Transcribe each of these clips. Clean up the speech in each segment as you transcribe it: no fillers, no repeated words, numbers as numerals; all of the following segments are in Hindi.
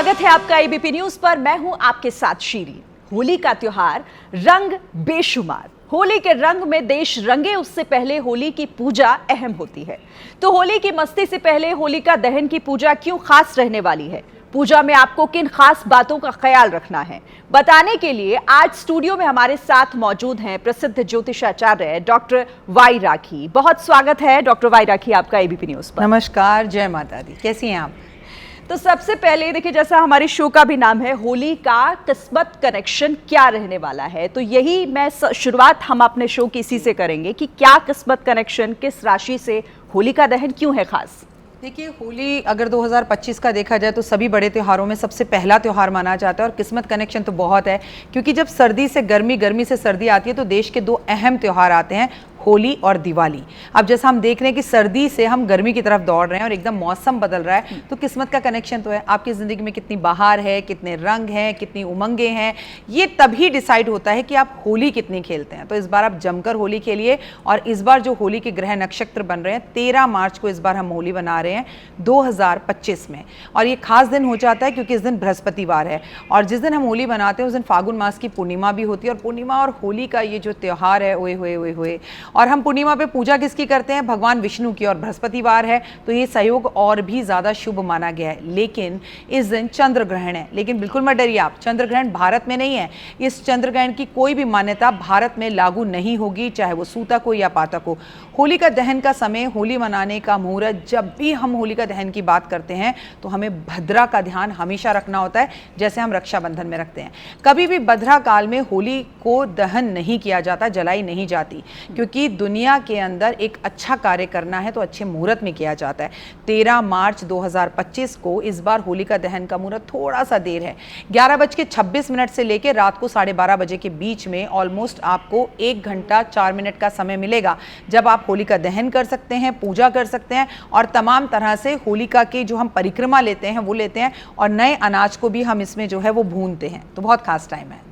स्वागत है आपका एबीपी न्यूज पर। मैं हूं आपके साथ शीरी। होली का त्योहार, रंग बेशुमार। होली के रंग में देश रंगे उससे पहले होली की पूजा अहम होती है। तो होली की मस्ती से पहले होलिका दहन की पूजा क्यों खास रहने वाली है? पूजा में आपको किन खास बातों का ख्याल रखना है, बताने के लिए आज स्टूडियो में हमारे साथ मौजूद हैं प्रसिद्ध ज्योतिषाचार्य डॉक्टर वाई राखी। बहुत स्वागत है डॉक्टर वाई राखी आपका एबीपी न्यूज पर। नमस्कार, जय माता दी। कैसी हैं आप? तो सबसे पहले देखिए, जैसा हमारे शो का भी नाम है, होली का किस्मत कनेक्शन क्या रहने वाला है, तो यही मैं शुरुआत हम अपने शो की इसी से करेंगे कि क्या किस्मत कनेक्शन, किस राशि से होलिका दहन क्यों है खास। देखिए, होली अगर 2025 का देखा जाए तो सभी बड़े त्योहारों में सबसे पहला त्योहार माना जाता है और किस्मत कनेक्शन तो बहुत है, क्योंकि जब सर्दी से गर्मी, गर्मी से सर्दी आती है तो देश के दो अहम त्योहार आते हैं, होली और दिवाली। अब जैसा हम देख रहे हैं कि सर्दी से हम गर्मी की तरफ दौड़ रहे हैं और एकदम मौसम बदल रहा है, तो किस्मत का कनेक्शन तो है। आपकी ज़िंदगी में कितनी बहार है, कितने रंग हैं, कितनी उमंगे हैं, ये तभी डिसाइड होता है कि आप होली कितनी खेलते हैं। तो इस बार आप जमकर होली खेलिए। और इस बार जो होली के ग्रह नक्षत्र बन रहे हैं, 13 मार्च को इस बार हम होली बना रहे हैं 2025 में। और ये खास दिन हो जाता है क्योंकि इस दिन बृहस्पतिवार है और जिस दिन हम होली बनाते हैं उस दिन फागुन मास की पूर्णिमा भी होती है। और पूर्णिमा और होली का ये जो त्यौहार है, ओए होए ओए होए। और हम पूर्णिमा पे पूजा किसकी करते हैं? भगवान विष्णु की। और बृहस्पतिवार है तो ये सहयोग और भी ज़्यादा शुभ माना गया है। लेकिन इस दिन चंद्र ग्रहण है। लेकिन बिल्कुल मत डरिए आप, चंद्र ग्रहण भारत में नहीं है। इस चंद्र ग्रहण की कोई भी मान्यता भारत में लागू नहीं होगी, चाहे वो सूतक हो या पातक हो। होलिका दहन का समय, होली मनाने का मुहूर्त, जब भी हम होलिका दहन की बात करते हैं तो हमें भद्रा का ध्यान हमेशा रखना होता है, जैसे हम रक्षाबंधन में रखते हैं। कभी भी भद्रा काल में होली को दहन नहीं किया जाता, जलाई नहीं जाती, क्योंकि दुनिया के अंदर एक अच्छा कार्य करना है तो अच्छे मुहूर्त में किया जाता है। 13 मार्च 2025 को इस बार होलिका दहन का मुहूर्त थोड़ा सा देर है। 11:26 से लेकर रात को 12:30 बजे के बीच में ऑलमोस्ट आपको 1 घंटा 4 मिनट का समय मिलेगा, जब आप होलिका दहन कर सकते हैं, पूजा कर सकते हैं और तमाम तरह से होलिका की जो हम परिक्रमा लेते हैं वो लेते हैं। और नए अनाज को भी हम इसमें जो है वो भूनते हैं। तो बहुत खास टाइम है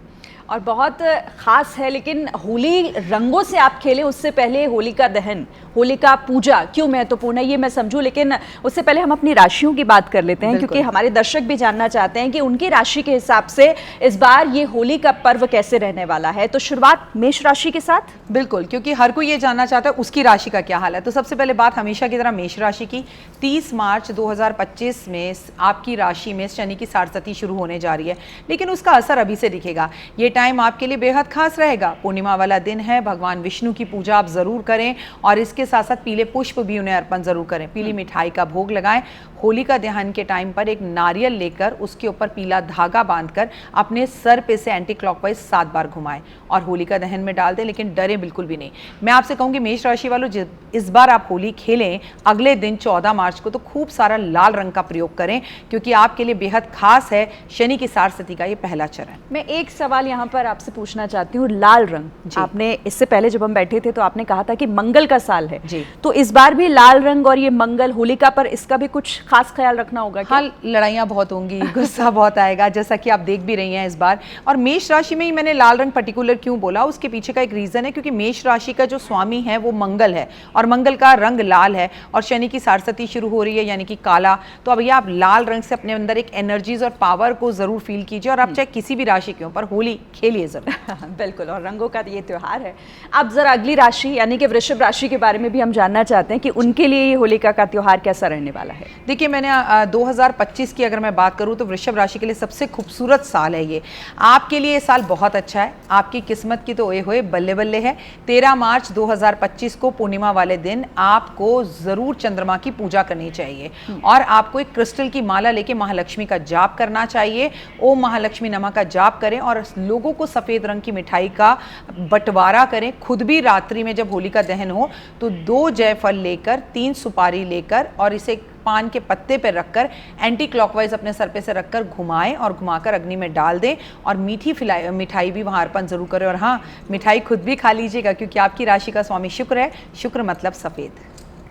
और बहुत खास है। लेकिन होली रंगों से आप खेलें उससे पहले होलिका दहन, होलिका पूजा क्यों महत्वपूर्ण है, ये मैं समझूं। लेकिन उससे पहले हम अपनी राशियों की बात कर लेते हैं, क्योंकि हमारे दर्शक भी जानना चाहते हैं कि उनकी राशि के हिसाब से इस बार ये होली का पर्व कैसे रहने वाला है। तो शुरुआत मेष राशि के साथ। बिल्कुल, क्योंकि हर कोई ये जानना चाहता है उसकी राशि का क्या हाल है। तो सबसे पहले बात हमेशा की तरह मेष राशि की। 30 मार्च 2025 में आपकी राशि में शनि की साढ़सती शुरू होने जा रही है, लेकिन उसका असर अभी से दिखेगा। ये टाइम आपके लिए बेहद खास रहेगा। पूर्णिमा वाला दिन है, भगवान विष्णु की पूजा आप जरूर करें और इसके साथ साथ पीले पुष्प भी उन्हें अर्पण जरूर करें। पीली मिठाई का भोग लगाएं। होलिका दहन के टाइम पर एक नारियल लेकर उसके ऊपर पीला धागा बांधकर अपने सर पे से एंटी क्लॉकवाइज 7 बार घुमाएं और होलिका दहन में डाल दें। लेकिन डरें बिल्कुल भी नहीं। मैं आपसे कहूंगी मेष राशि वालों, इस बार आप होली खेलें अगले दिन 14 मार्च को, तो खूब सारा लाल रंग का प्रयोग करें, क्योंकि आपके लिए बेहद खास है शनि की साढ़सती का ये पहला चरण। मैं एक सवाल यहाँ पर आपसे पूछना चाहती हूँ। लाल रंग, आपने इससे पहले जब हम बैठे थे तो आपने कहा था कि मंगल का साल है जी, तो इस बार भी लाल रंग और ये मंगल, होलिका पर इसका भी कुछ खास ख्याल रखना होगा क्या? हाँ, लड़ाइयाँ बहुत होंगी, गुस्सा बहुत आएगा, जैसा कि आप देख भी रही हैं इस बार। और मेष राशि में ही मैंने लाल रंग पर्टिकुलर क्यों बोला, उसके पीछे का एक रीजन है, क्योंकि मेष राशि का जो स्वामी है वो मंगल है और मंगल का रंग लाल है और शनि की साढ़सती शुरू हो रही है यानी कि काला। तो अब ये आप लाल रंग से अपने अंदर एक एनर्जीज और पावर को जरूर फील कीजिए और आप चाहे किसी भी राशि के ऊपर होली खेलिए जरूर। बिल्कुल, और रंगों का ये त्योहार है। अब जरा अगली राशि यानी कि वृषभ राशि के बारे में भी हम जानना चाहते हैं कि उनके लिए ये होलिका का त्योहार कैसा रहने वाला है। देखिए, मैंने 2025 की अगर मैं बात करूं तो वृषभ राशि के लिए सबसे खूबसूरत साल है ये। आपके लिए ये साल बहुत अच्छा है। आपकी किस्मत की तो ओए होए बल्ले बल्ले है। 13 मार्च 2025 को पूर्णिमा वाले दिन आपको जरूर चंद्रमा की पूजा करनी चाहिए और आपको एक क्रिस्टल की माला लेके महालक्ष्मी का जाप करना चाहिए। ओम महालक्ष्मी नमः का जाप करें और लोगों को सफेद रंग की मिठाई का बंटवारा करें। खुद भी रात्रि में जब होलिका दहन हो तो 2 जायफल लेकर, 3 सुपारी लेकर और इसे पान के पत्ते पर रखकर एंटी क्लॉकवाइज अपने सर पे से रखकर घुमाएं और घुमाकर अग्नि में डाल दें और मीठी मिठाई भी वहाँ अर्पण जरूर करें। और हाँ, मिठाई खुद भी खा लीजिएगा, क्योंकि आपकी राशि का स्वामी शुक्र है। शुक्र मतलब सफ़ेद।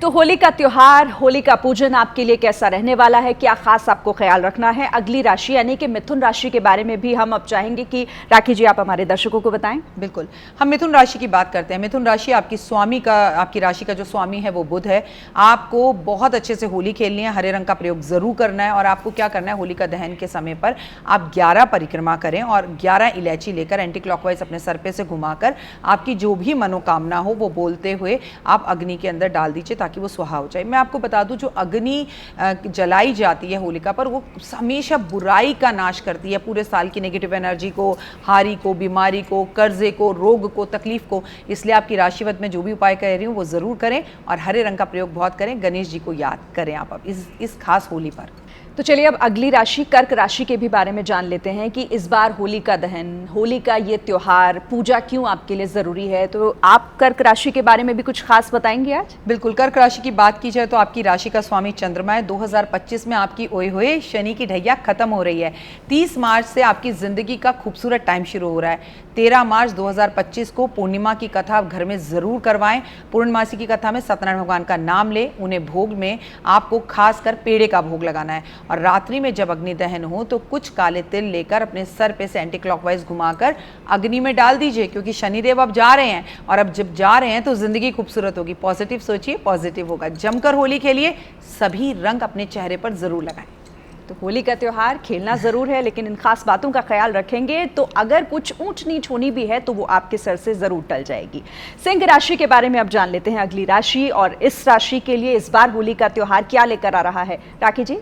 तो होली का त्योहार, होली का पूजन आपके लिए कैसा रहने वाला है, क्या खास आपको ख्याल रखना है? अगली राशि यानी कि मिथुन राशि के बारे में भी हम अब चाहेंगे कि राखी जी आप हमारे दर्शकों को बताएं। बिल्कुल, हम मिथुन राशि की बात करते हैं। मिथुन राशि आपकी राशि का जो स्वामी है वो बुध है। आपको बहुत अच्छे से होली खेलनी है, हरे रंग का प्रयोग जरूर करना है। और आपको क्या करना है, होली का दहन के समय पर आप 11 परिक्रमा करें और 11 इलायची लेकर एंटी क्लॉकवाइज अपने सर पे से घुमाकर आपकी जो भी मनोकामना हो वो बोलते हुए आप अग्नि के अंदर डाल दीजिए ताकि वो सुहा हो जाए। मैं आपको बता दूं, जो अग्नि जलाई जाती है होलिका पर, वो हमेशा बुराई का नाश करती है, पूरे साल की नेगेटिव एनर्जी को, हारी को, बीमारी को, कर्जे को, रोग को, तकलीफ को। इसलिए आपकी राशिवत में जो भी उपाय कह रही हूँ वो जरूर करें और हरे रंग का प्रयोग बहुत करें। गणेश जी को याद करें आप अब इस खास होली पर। तो चलिए अब अगली राशि कर्क राशि के भी बारे में जान लेते हैं कि इस बार होली का दहन, होली का ये त्योहार, पूजा क्यों आपके लिए जरूरी है। तो आप कर्क राशि के बारे में भी कुछ खास बताएंगे आज? बिल्कुल, कर्क राशि की बात की जाए तो आपकी राशि का स्वामी चंद्रमा है। 2025 में आपकी ओए होए शनि की ढैया खत्म हो रही है। 30 मार्च से आपकी जिंदगी का खूबसूरत टाइम शुरू हो रहा है। 13 मार्च 2025 को पूर्णिमा की कथा आप घर में जरूर करवाएं। पूर्णमासी की कथा में सत्यनारायण भगवान का नाम लें। उन्हें भोग में आपको खासकर पेड़े का भोग लगाना है और रात्रि में जब अग्नि दहन हो तो कुछ काले तिल लेकर अपने सर पे से एंटी क्लॉकवाइज घुमाकर अग्नि में डाल दीजिए, क्योंकि शनिदेव अब जा रहे हैं और अब जब जा रहे हैं तो जिंदगी खूबसूरत होगी। पॉजिटिव सोचिए, पॉजिटिव होगा। जमकर होली खेलिए, सभी रंग अपने चेहरे पर जरूर लगाएं। तो होली का त्योहार खेलना जरूर है, लेकिन इन खास बातों का ख्याल रखेंगे तो अगर कुछ ऊंच नीच होनी भी है तो वो आपके सर से जरूर टल जाएगी। सिंह राशि के बारे में अब जान लेते हैं अगली राशि, और इस राशि के लिए इस बार होली का त्योहार क्या लेकर आ रहा है राखी जी?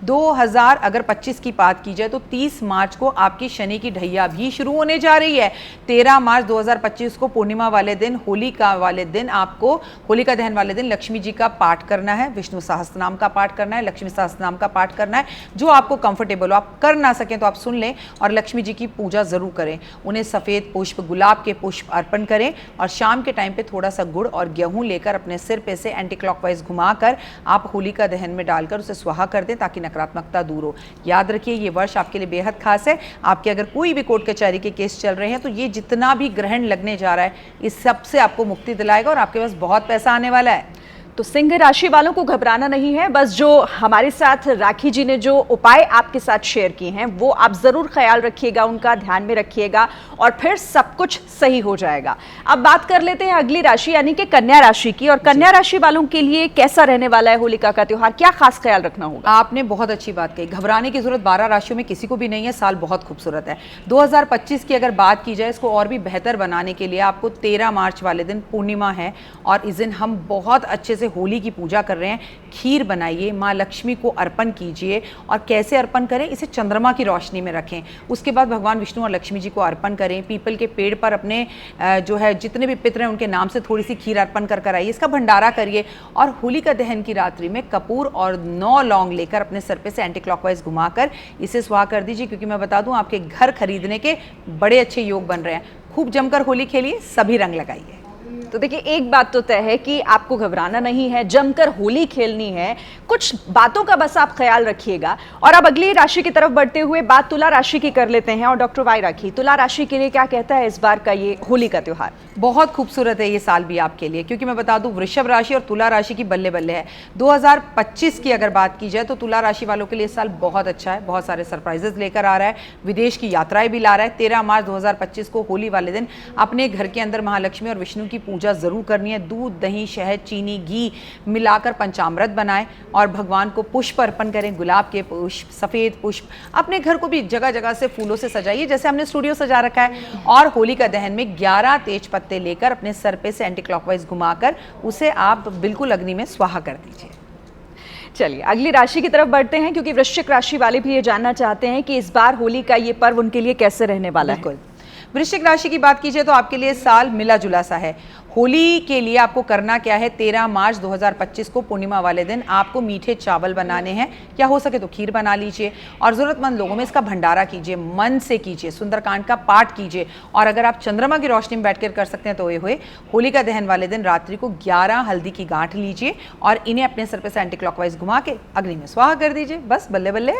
2025 की बात की जाए तो 30 मार्च को आपकी शनि की ढैया भी शुरू होने जा रही है। 13 मार्च 2025 को पूर्णिमा वाले दिन, होलिका वाले दिन, आपको होलिका दहन वाले दिन लक्ष्मी जी का पाठ करना है, विष्णु सहस्त्रनाम का पाठ करना है, लक्ष्मी सहस्त्रनाम का पाठ करना है। जो आपको कंफर्टेबल हो, आप कर ना सकें तो आप सुन लें और लक्ष्मी जी की पूजा जरूर करें। उन्हें सफेद पुष्प, गुलाब के पुष्प अर्पण करें और शाम के टाइम पे थोड़ा सा गुड़ और गेहूं लेकर अपने सिर पे से एंटी क्लॉकवाइज घुमाकर आप होलिका दहन में डालकर उसे स्वाहा कर दें ताकि नकारात्मकता दूर हो। याद रखिए, ये वर्ष आपके लिए बेहद खास है। आपके अगर कोई भी कोर्ट कचहरी के केस चल रहे हैं तो ये जितना भी ग्रहण लगने जा रहा है, इस सब से आपको मुक्ति दिलाएगा और आपके पास बहुत पैसा आने वाला है। तो सिंह राशि वालों को घबराना नहीं है, बस जो हमारे साथ राखी जी ने जो उपाय आपके साथ शेयर किए हैं वो आप जरूर ख्याल रखिएगा, उनका ध्यान में रखिएगा और फिर सब कुछ सही हो जाएगा। अब बात कर लेते हैं अगली राशि यानी कि कन्या राशि की, और कन्या राशि वालों के लिए कैसा रहने वाला है होलिका का त्योहार, क्या खास ख्याल रखना होगा? आपने बहुत अच्छी बात कही, घबराने की जरूरत 12 राशियों में किसी को भी नहीं है। साल बहुत खूबसूरत है। 2025 की अगर बात की जाए, इसको और भी बेहतर बनाने के लिए आपको 13 मार्च वाले दिन पूर्णिमा है और इस दिन हम बहुत अच्छे होली की पूजा कर रहे हैं। खीर बनाइए, माँ लक्ष्मी को अर्पण कीजिए। और कैसे अर्पण करें, इसे चंद्रमा की रोशनी में रखें। उसके बाद भगवान विष्णु और लक्ष्मी जी को अर्पण करें। पीपल के पेड़ पर अपने जो है जितने भी पितर हैं उनके नाम से थोड़ी सी खीर अर्पण कर आइए, इसका भंडारा करिए। और होलिका दहन की रात्रि में कपूर और 9 लौंग लेकर अपने सर पे से एंटी क्लॉकवाइज घुमाकर इसे स्वाहा कर दीजिए, क्योंकि मैं बता दूं आपके घर खरीदने के बड़े अच्छे योग बन रहे हैं। खूब जमकर होली खेलिए, सभी रंग लगाइए। तो देखिए, एक बात तो तय है कि आपको घबराना नहीं है, जमकर होली खेलनी है। कुछ बातों का बस आप ख्याल रखिएगा। और अब अगली राशि की तरफ बढ़ते हुए बात तुला राशि की कर लेते हैं। और डॉक्टर वाई राखी, तुला राशि के लिए क्या कहता है इस बार का ये होली का त्योहार? बहुत खूबसूरत है ये साल भी आपके लिए, क्योंकि मैं बता दूं वृषभ राशि और तुला राशि की बल्ले बल्ले है। 2025 की अगर बात की जाए तो तुला राशि वालों के लिए साल बहुत अच्छा है। बहुत सारे सरप्राइजेस लेकर आ रहा है, विदेश की यात्राएं भी ला रहा है। 13 मार्च 2025 को होली वाले दिन अपने घर के अंदर महालक्ष्मी और विष्णु की पूजा जरूर करनी है। दूध, दही, शहद, चीनी, घी मिलाकर पंचामृत बनाएं और भगवान को पुष्प अर्पण करें। गुलाब के पुष्प, सफेद पुष्प। अपने घर को भी जगह जगह से फूलों से सजाइए, जैसे हमने स्टूडियो सजा रखा है। और होली का दहन में 11 तेज पत्ते लेकर अपने सर पे से एंटी क्लॉकवाइज घुमाकर उसे आप बिल्कुल अग्नि में स्वाहा कर दीजिए। चलिए अगली राशि की तरफ बढ़ते हैं, क्योंकि वृश्चिक राशि वाले भी ये जानना चाहते हैं कि इस बार होली का ये पर्व उनके लिए कैसे रहने वाला है। वृश्चिक राशि की बात कीजिए तो आपके लिए साल मिला जुला सा है। होली के लिए आपको करना क्या है, 13 मार्च 2025 को पूर्णिमा वाले दिन आपको मीठे चावल बनाने हैं, या हो सके तो खीर बना लीजिए और ज़रूरतमंद लोगों में इसका भंडारा कीजिए, मन से कीजिए, सुंदरकांड का पाठ कीजिए। और अगर आप चंद्रमा की रोशनी में बैठकर कर सकते हैं तो ये हुए। होली का दहन वाले दिन रात्रि को 11 हल्दी की गांठ लीजिए और इन्हें अपने सर पे से एंटी क्लॉकवाइज घुमा के अग्नि में स्वाहा कर दीजिए। बस बल्ले बल्ले।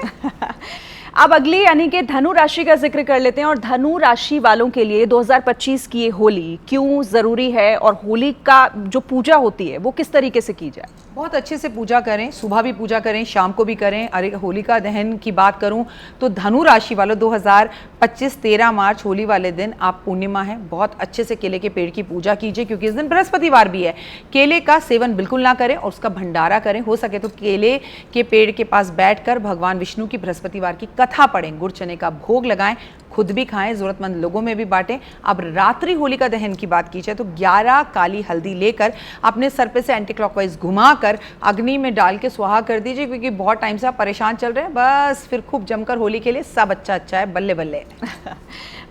अब अगली यानी कि धनु राशि का जिक्र कर लेते हैं। और धनु राशि वालों के लिए 2025 की ये होली क्यों जरूरी है और होली का जो पूजा होती है वो किस तरीके से की जाए? बहुत अच्छे से पूजा करें, सुबह भी पूजा करें, शाम को भी करें। अरे होलिका दहन की बात करूं तो धनु राशि वालों 2025 13 मार्च होली वाले दिन आप पूर्णिमा है, बहुत अच्छे से केले के पेड़ की पूजा कीजिए क्योंकि इस दिन बृहस्पतिवार भी है। केले का सेवन बिल्कुल ना करें और उसका भंडारा करें। हो सके तो केले के पेड़ के पास बैठकर भगवान विष्णु की बृहस्पतिवार की कथा पढ़ें, गुड़ चने का भोग लगाएं, खुद भी खाएं, जरूरतमंद लोगों में भी बांटें। अब रात्रि होलिका दहन की बात की जाए तो 11 काली हल्दी लेकर अपने सर पे से एंटी क्लॉकवाइज घुमाकर अग्नि में डाल के स्वाहा कर दीजिए क्योंकि बहुत टाइम से आप परेशान चल रहे हैं। बस फिर खूब जमकर होली के लिए सब अच्छा अच्छा है, बल्ले बल्ले।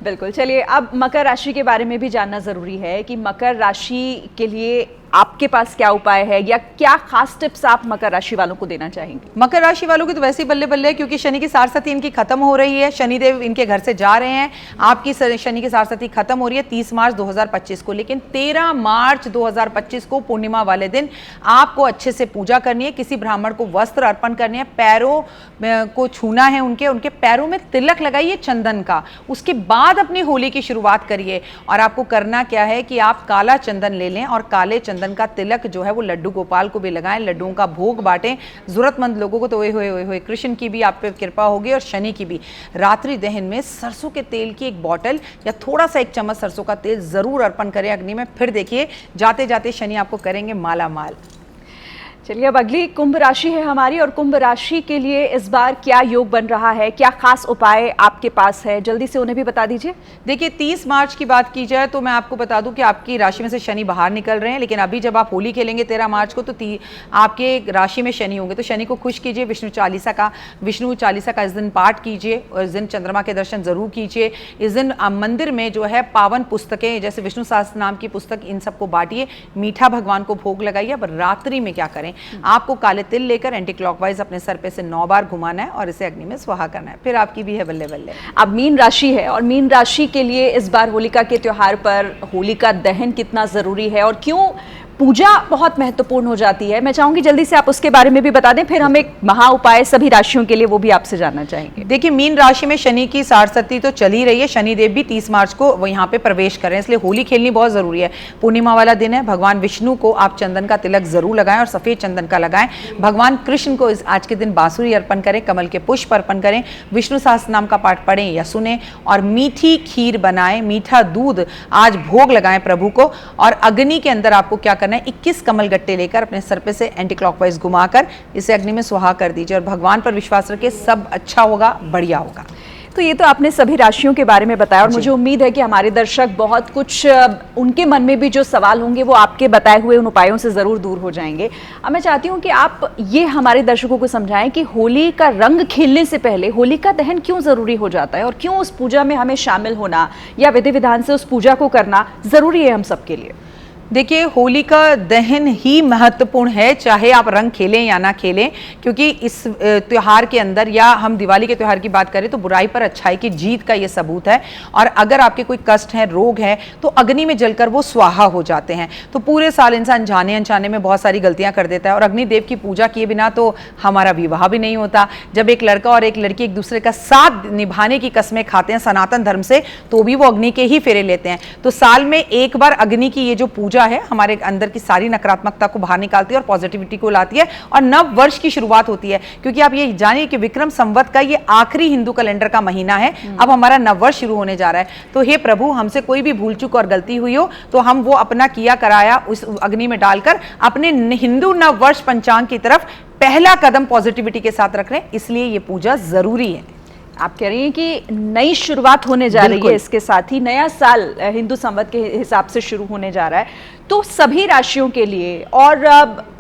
बिल्कुल। चलिए अब मकर राशि के बारे में भी जानना जरूरी है कि मकर राशि के लिए आपके पास क्या उपाय है या क्या खास टिप्स आप मकर राशि वालों को देना चाहेंगे? मकर राशि वालों की तो वैसे ही बल्ले बल्ले है क्योंकि शनि की सारसती इनकी खत्म हो रही है। शनिदेव इनके घर से जा रहे हैं, आपकी शनि की सारसती खत्म हो रही है 30 मार्च 2025 को। लेकिन 13 मार्च 2025 को पूर्णिमा वाले दिन आपको अच्छे से पूजा करनी है, किसी ब्राह्मण को वस्त्र अर्पण करने हैं, पैरों को छूना है, उनके पैरों में तिलक लगाइए चंदन का। उसके बाद अपनी होली की शुरुआत करिए। और आपको करना क्या है कि आप काला चंदन ले लें और काले चंदन का तिलक जो है वो लड्डू गोपाल को भी लगाएं, लड्डुओं का भोग बांटें जरूरतमंद लोगों को। तो हुए कृष्ण की भी आप पे कृपा होगी और शनि की भी। रात्रि दहन में सरसों के तेल की एक बॉटल या थोड़ा सा 1 चम्मच सरसों का तेल जरूर अर्पण करें अग्नि में। फिर देखिए जाते जाते शनि आपको करेंगे माला माल। चलिए अब अगली कुंभ राशि है हमारी। और कुंभ राशि के लिए इस बार क्या योग बन रहा है, क्या खास उपाय आपके पास है, जल्दी से उन्हें भी बता दीजिए। देखिए 30 मार्च की बात की जाए तो मैं आपको बता दूं कि आपकी राशि में से शनि बाहर निकल रहे हैं। लेकिन अभी जब आप होली खेलेंगे 13 मार्च को तो आपके राशि में शनि होंगे, तो शनि को खुश कीजिए। विष्णु चालीसा का इस दिन पाठ कीजिए और इस दिन चंद्रमा के दर्शन जरूर कीजिए। इस दिन मंदिर में जो है पावन पुस्तकें जैसे विष्णु सहस्त्र नाम की पुस्तक इन सबको बांटिए, मीठा भगवान को भोग लगाइए। अब रात्रि में क्या करें, आपको काले तिल लेकर एंटी क्लॉकवाइज अपने सर पे से 9 बार घुमाना है और इसे अग्नि में स्वाहा करना है। फिर आपकी भी है बल्ले बल्ले। अब मीन राशि है और मीन राशि के लिए इस बार होलिका के त्योहार पर होलिका दहन कितना जरूरी है और क्यों पूजा बहुत महत्वपूर्ण हो जाती है, मैं चाहूंगी जल्दी से आप उसके बारे में भी बता दें। फिर हम एक महा उपाय सभी राशियों के लिए वो भी आपसे जानना चाहेंगे। देखिए मीन राशि में शनि की सारसती तो चल ही रही है। शनिदेव भी 30 मार्च को वो यहाँ पे प्रवेश कर रहे हैं, इसलिए होली खेलनी बहुत जरूरी है। पूर्णिमा वाला दिन है, भगवान विष्णु को आप चंदन का तिलक जरूर लगाएं और सफेद चंदन का लगाएं। भगवान कृष्ण को आज के दिन बांसुरी अर्पण करें, कमल के पुष्प अर्पण करें, विष्णु सहस्त्र नाम का पाठ पढ़ें या सुने और मीठी खीर बनाएं, मीठा दूध आज भोग लगाएं प्रभु को। और अग्नि के अंदर आपको क्या करना है, 21 कमल गट्टे लेकर अपने सर पे से एंटी क्लॉकवाइज घुमाकर इसे अग्नि में सुहा कर दीजिए और भगवान पर विश्वास रखिए, सब अच्छा होगा, बढ़िया होगा। तो ये तो आपने सभी राशियों के बारे में बताया और मुझे उम्मीद है कि हमारे दर्शक बहुत कुछ उनके मन में भी जो सवाल होंगे वो आपके बताए हुए उन उपायों से जरूर दूर हो जाएंगे। अब मैं चाहती हूँ कि आप ये हमारे दर्शकों को समझाएं कि होली का रंग खेलने से पहले होलिका दहन क्यों जरूरी हो जाता है और क्यों उस पूजा में हमें शामिल होना या विधि विधान से उस पूजा को करना जरूरी है हम सबके लिए। देखिए होलिका दहन ही महत्वपूर्ण है, चाहे आप रंग खेलें या ना खेलें, क्योंकि इस त्यौहार के अंदर या हम दिवाली के त्यौहार की बात करें तो बुराई पर अच्छाई की जीत का ये सबूत है। और अगर आपके कोई कष्ट है, रोग है, तो अग्नि में जलकर वो स्वाहा हो जाते हैं। तो पूरे साल इंसान जाने अनजाने में बहुत सारी गलतियां कर देता है और अग्निदेव की पूजा किए बिना तो हमारा विवाह भी नहीं होता। जब एक लड़का और एक लड़की एक दूसरे का साथ निभाने की कस्में खाते हैं सनातन धर्म से, तो भी वो अग्नि के ही फेरे लेते हैं। तो साल में एक बार अग्नि की ये जो पूजा है हमारे अंदर की सारी नकारात्मकता को बाहर निकालती है और पॉजिटिविटी को लाती है और नव वर्ष की शुरुआत होती है। क्योंकि आप ये जानिए कि विक्रम संवत का ये आखिरी हिंदू कैलेंडर का महीना है, अब हमारा नव वर्ष शुरू होने जा रहा है। तो हे प्रभु, हमसे कोई भी भूल चूक और गलती हुई हो तो हम वो अपना किया कराया उस अग्नि में डालकर अपने हिंदू नव वर्ष पंचांग की तरफ पहला कदम पॉजिटिविटी के साथ रख रहे हैं, इसलिए ये पूजा जरूरी है। आप कह रही हैं कि नई शुरुआत होने जा रही है, इसके साथ ही नया साल हिंदू संवत के हिसाब से शुरू होने जा रहा है। तो सभी राशियों के लिए और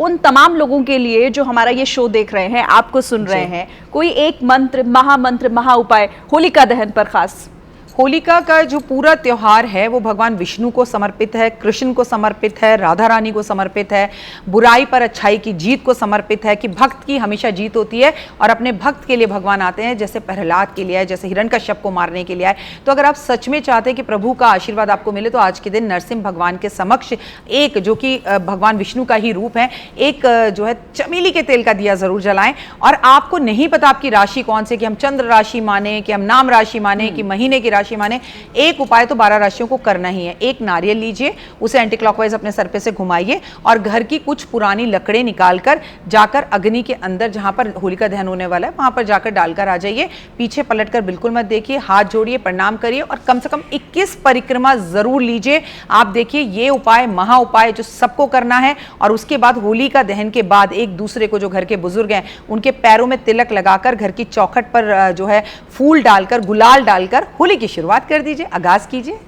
उन तमाम लोगों के लिए जो हमारा ये शो देख रहे हैं, आपको सुन रहे हैं, कोई एक मंत्र, महामंत्र, महा उपाय होलिका दहन पर खास? होलिका का जो पूरा त्योहार है वो भगवान विष्णु को समर्पित है, कृष्ण को समर्पित है, राधा रानी को समर्पित है, बुराई पर अच्छाई की जीत को समर्पित है कि भक्त की हमेशा जीत होती है और अपने भक्त के लिए भगवान आते हैं, जैसे प्रहलाद के लिए आए, जैसे हिरण्यकश्यप को मारने के लिए आए। तो अगर आप सच में चाहते हैं कि प्रभु का आशीर्वाद आपको मिले तो आज के दिन नरसिंह भगवान के समक्ष एक जो कि भगवान विष्णु का ही रूप है, एक जो है चमेली के तेल का दिया जरूर जलाएं। और आपको नहीं पता आपकी राशि कौन सी, कि हम चंद्र राशि माने, कि हम नाम राशि माने, कि महीने की राशि माने, एक उपाय तो 12 राशियों को करना ही है। एक नारियल लीजिए, उसे एंटी क्लॉकवाइज अपने सर पे से घुमाइए और घर की कुछ पुरानी लकड़ें निकालकर जाकर अग्नि के अंदर जहां पर होलिका दहन होने वाला है वहां पर जाकर डालकर आ जाइए। पीछे पलटकर बिल्कुल मत देखिए, हाथ जोड़िए, प्रणाम करिए और कम से कम 21 परिक्रमा जरूर लीजिए। आप देखिए ये उपाय महा उपाय जो सबको करना है। और उसके बाद होलिका दहन के बाद एक दूसरे को, जो घर के बुजुर्ग हैं, उनके पैरों में तिलक लगाकर घर की चौखट पर जो है फूल डालकर, गुलाल डालकर होली की शुरुआत कर दीजिए, आगाज कीजिए।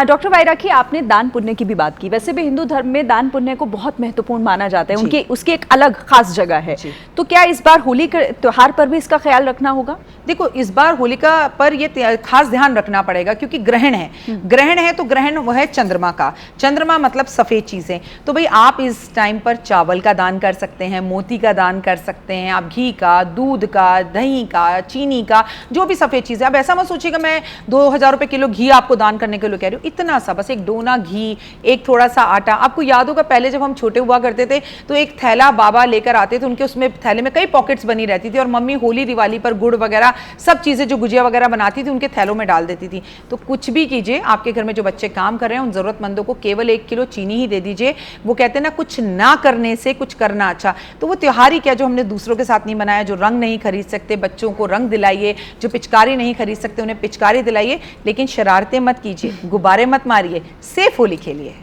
डॉक्टर वायराखी, आपने दान पुण्य की भी बात की। वैसे भी हिंदू धर्म में दान पुण्य को बहुत महत्वपूर्ण माना जाता है, उनके उसकी एक अलग खास जगह है। तो क्या इस बार होली के त्योहार पर भी इसका ख्याल रखना होगा? देखो, इस बार होलिका पर ये खास ध्यान रखना पड़ेगा क्योंकि ग्रहण है। ग्रहण है तो ग्रहण वो है चंद्रमा का। चंद्रमा मतलब सफेद चीजें। तो भाई आप इस टाइम पर चावल का दान कर सकते हैं, मोती का दान कर सकते हैं, आप घी का, दूध का, दही का, चीनी का, जो भी सफेद चीज है। अब ऐसा मत सोचिएगा मैं 2000 रुपए किलो घी आपको दान करने के लिए कह रही हूँ, इतना सा, बस एक डोना घी, एक थोड़ा सा आटा। आपको याद होगा पहले जब हम छोटे हुआ करते थे तो एक थैला बाबा लेकर आते थे, उनके उसमें थैले में कई पॉकेट्स बनी रहती थी और मम्मी होली दिवाली पर गुड़ वगैरह सब चीजें जो गुजिया वगैरह बनाती थी उनके थैलों में डाल देती थी। तो कुछ भी कीजिए, आपके घर में जो बच्चे काम कर रहे हैं उन जरूरतमंदों को केवल 1 किलो चीनी ही दे दीजिए। वो कहते हैं ना, कुछ ना करने से कुछ करना अच्छा। तो वो त्योहार ही क्या जो हमने दूसरों के साथ नहीं मनाया, जो रंग नहीं खरीद सकते बच्चों को रंग दिलाइए, जो पिचकारी नहीं खरीद सकते उन्हें पिचकारी दिलाइए, लेकिन शरारतें मत कीजिए, गुब्बारे मत मारिए, सेफ होली खेलिए।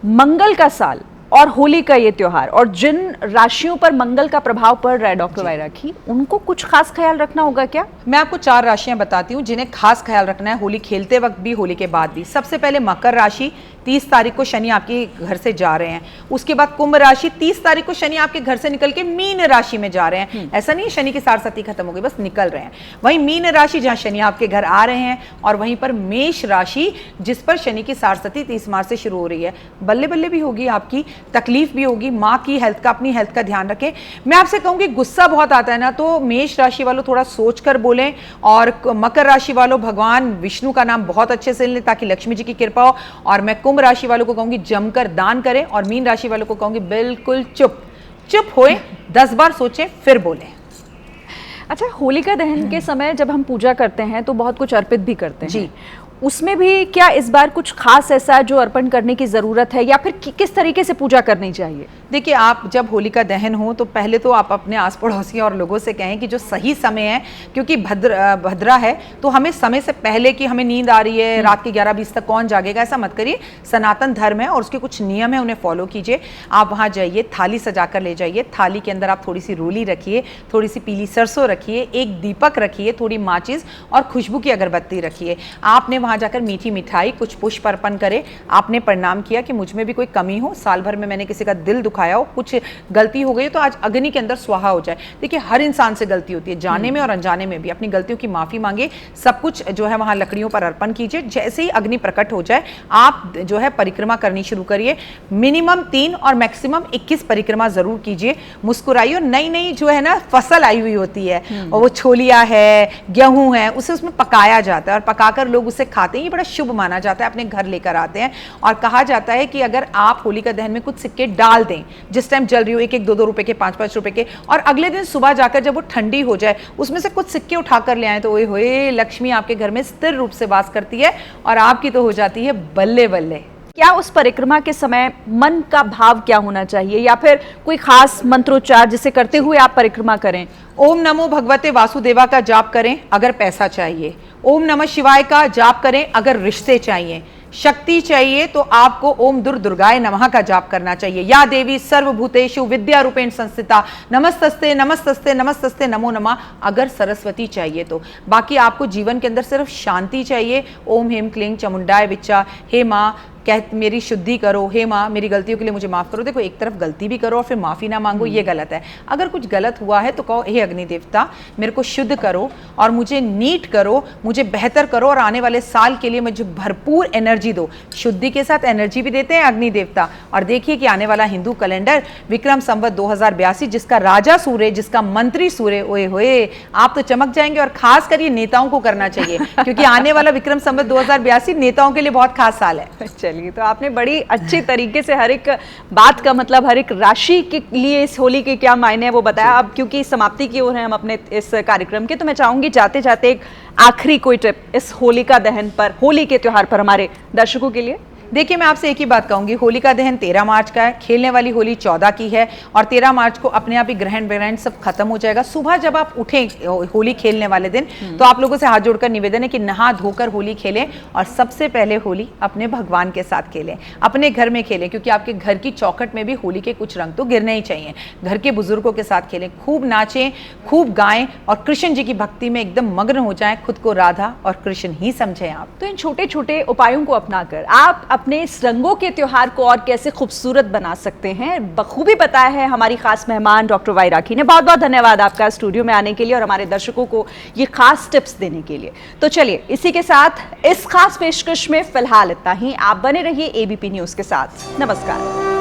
मंगल का साल और होली का ये त्योहार, और जिन राशियों पर मंगल का प्रभाव पड़ रहा है डॉक्टर वायराखी, उनको कुछ खास ख्याल रखना होगा क्या? मैं आपको 4 राशियां बताती हूँ जिन्हें खास ख्याल रखना है, होली खेलते वक्त भी, होली के बाद भी। सबसे पहले मकर राशि, 30 तारीख को शनि आपके घर से जा रहे हैं। उसके बाद कुंभ राशि, 30 तारीख को शनि आपके घर से निकल के मीन राशि में जा रहे हैं। ऐसा नहीं है शनि की सारसती खत्म हो गई, बस निकल रहे हैं। वहीं मीन राशि जहां शनि आपके घर आ रहे हैं, और वहीं पर मेष राशि जिस पर शनि की सारसती 30 मार्च से शुरू हो रही है। बल्ले बल्ले भी होगी, आपकी तकलीफ भी होगी, माँ की हेल्थ का, अपनी हेल्थ का ध्यान रखें। मैं आपसे कहूंगी गुस्सा बहुत आता है ना, तो मेष राशि वालों थोड़ा सोच कर बोलें, और मकर राशि वालों भगवान विष्णु का नाम बहुत अच्छे से लें ताकि लक्ष्मी जी की कृपा हो। और मैं कुंभ राशि वालों को कहूंगी जमकर दान करें, और मीन राशि वालों को कहूंगी बिल्कुल चुप होए, 10 बार सोचें फिर बोलें। अच्छा, होलिका दहन के समय जब हम पूजा करते हैं तो बहुत कुछ अर्पित भी करते हैं जी, उसमें भी क्या इस बार कुछ खास ऐसा जो अर्पण करने की जरूरत है, या फिर किस तरीके से पूजा करनी चाहिए? देखिए, आप जब होलिका दहन हो तो पहले तो आप अपने आस पड़ोसियों और लोगों से कहें कि जो सही समय है, क्योंकि भद्रा है तो हमें समय से पहले कि हमें नींद आ रही है, रात के 11-20 तक कौन जागेगा, ऐसा मत करिए। सनातन धर्म है और उसके कुछ नियम है, उन्हें फॉलो कीजिए। आप वहाँ जाइए, थाली सजा कर ले जाइए, थाली के अंदर आप थोड़ी सी रोली रखिए, थोड़ी सी पीली सरसों रखिए, एक दीपक रखिए, थोड़ी माचिस और खुशबू की अगरबत्ती रखिए। आपने वहाँ जाकर मीठी मिठाई, कुछ पुष्प अर्पण करे, आपने प्रणाम किया कि मुझ में भी कोई कमी हो, साल भर में मैंने किसी का दिल दुखाया हो, कुछ गलती हो गई तो आज अग्नि के अंदर स्वाहा हो जाए। देखिए, हर इंसान से गलती होती है, जाने में और अनजाने में भी। अपनी गलतियों की माफी मांगे, सब कुछ जो है वहां लकड़ियों पर अर्पण कीजिए। जैसे ही अग्नि प्रकट हो जाए, आप जो है परिक्रमा करनी शुरू करिए। मिनिमम 3 और मैक्सिमम 21 परिक्रमा जरूर कीजिए। मुस्कुराइए, और नई नई जो है ना फसल आई हुई होती है, और वो छोलिया है, गेहूं है, उसे उसमें पकाया जाता है और पकाकर लोग उसे खाते हैं। ये बड़ा शुभ माना जाता है, अपने घर लेकर आते हैं। और कहा जाता है कि अगर आप होलिका दहन में कुछ सिक्के डाल दें, जिस टाइम जल रही हो, 1-1, 2-2 रुपए के, 5-5 रुपए के, और अगले दिन सुबह जाकर जब वो ठंडी हो जाए उसमें से कुछ सिक्के उठाकर ले आए, तो ओए होए, लक्ष्मी आपके घर में स्थिर रूप से वास करती है और आपकी तो हो जाती है बल्ले बल्ले। क्या उस परिक्रमा के समय मन का भाव क्या होना चाहिए, या फिर कोई खास मंत्रोच्चार जिसे करते हुए आप परिक्रमा करें? ओम नमो भगवते वासुदेवा का जाप करें अगर पैसा चाहिए, ओम नमः शिवाय का जाप करें अगर रिश्ते चाहिए, शक्ति चाहिए तो आपको ओम दुर्गाय नमः का जाप करना चाहिए। या देवी सर्वभूतेषु विद्या रूपेण संस्थिता नमस्तस्ते नमस्तस्ते नमस्तस्ते नमो नमः अगर सरस्वती चाहिए तो। बाकी आपको जीवन के अंदर सिर्फ शांति चाहिए। ओम हेम क्लीं चामुंडाय विच्चा, हे माँ मेरी शुद्धि करो, हे माँ मेरी गलतियों के लिए मुझे माफ़ करो। देखो, एक तरफ गलती भी करो और फिर माफ़ी ना मांगो, ये गलत है। अगर कुछ गलत हुआ है तो कहो, हे अग्नि देवता मेरे को शुद्ध करो और मुझे नीट करो, मुझे बेहतर करो और आने वाले साल के लिए मुझे भरपूर एनर्जी दो। शुद्धि के साथ एनर्जी भी देते हैं अग्नि देवता। और देखिए कि आने वाला हिंदू कैलेंडर विक्रम संवत 2082, जिसका राजा सूर्य, जिसका मंत्री सूर्य, ओए होए आप तो चमक जाएंगे। और खास कर ये नेताओं को करना चाहिए क्योंकि आने वाला विक्रम संवत 2082 नेताओं के लिए बहुत खास साल है। चलिए, तो आपने बड़ी अच्छी तरीके से हर एक बात का मतलब, हर एक राशि के लिए इस होली के क्या मायने हैं वो बताया। अब क्योंकि समाप्ति की ओर है हम अपने इस कार्यक्रम के, तो मैं चाहूंगी जाते जाते एक आखिरी कोई टिप इस होलिका दहन पर, होली के त्योहार पर हमारे दर्शकों के लिए। देखिए, मैं आपसे एक ही बात कहूंगी, होलिका दहन 13 मार्च का है, खेलने वाली होली 14 की है और 13 मार्च को अपने आप ही ग्रहण व्रहण सब खत्म हो जाएगा। सुबह जब आप उठें होली खेलने वाले दिन, तो आप लोगों से हाथ जोड़कर निवेदन है कि नहा धोकर होली खेलें और सबसे पहले होली अपने भगवान के साथ खेलें, अपने घर में खेलें, क्योंकि आपके घर की चौखट में भी होली के कुछ रंग तो गिरने ही चाहिए। घर के बुजुर्गों के साथ खेलें, खूब नाचें, खूब गाएं और कृष्ण जी की भक्ति में एकदम मग्न हो जाएं, खुद को राधा और कृष्ण ही समझें आप। तो इन छोटे छोटे उपायों को अपनाकर आप अपने इस रंगों के त्योहार को और कैसे खूबसूरत बना सकते हैं, बखूबी बताया है हमारी खास मेहमान डॉक्टर वाई राखी ने। बहुत बहुत धन्यवाद आपका स्टूडियो में आने के लिए और हमारे दर्शकों को ये खास टिप्स देने के लिए। तो चलिए, इसी के साथ इस खास पेशकश में फिलहाल इतना ही। आप बने रहिए एबीपी न्यूज के साथ। नमस्कार।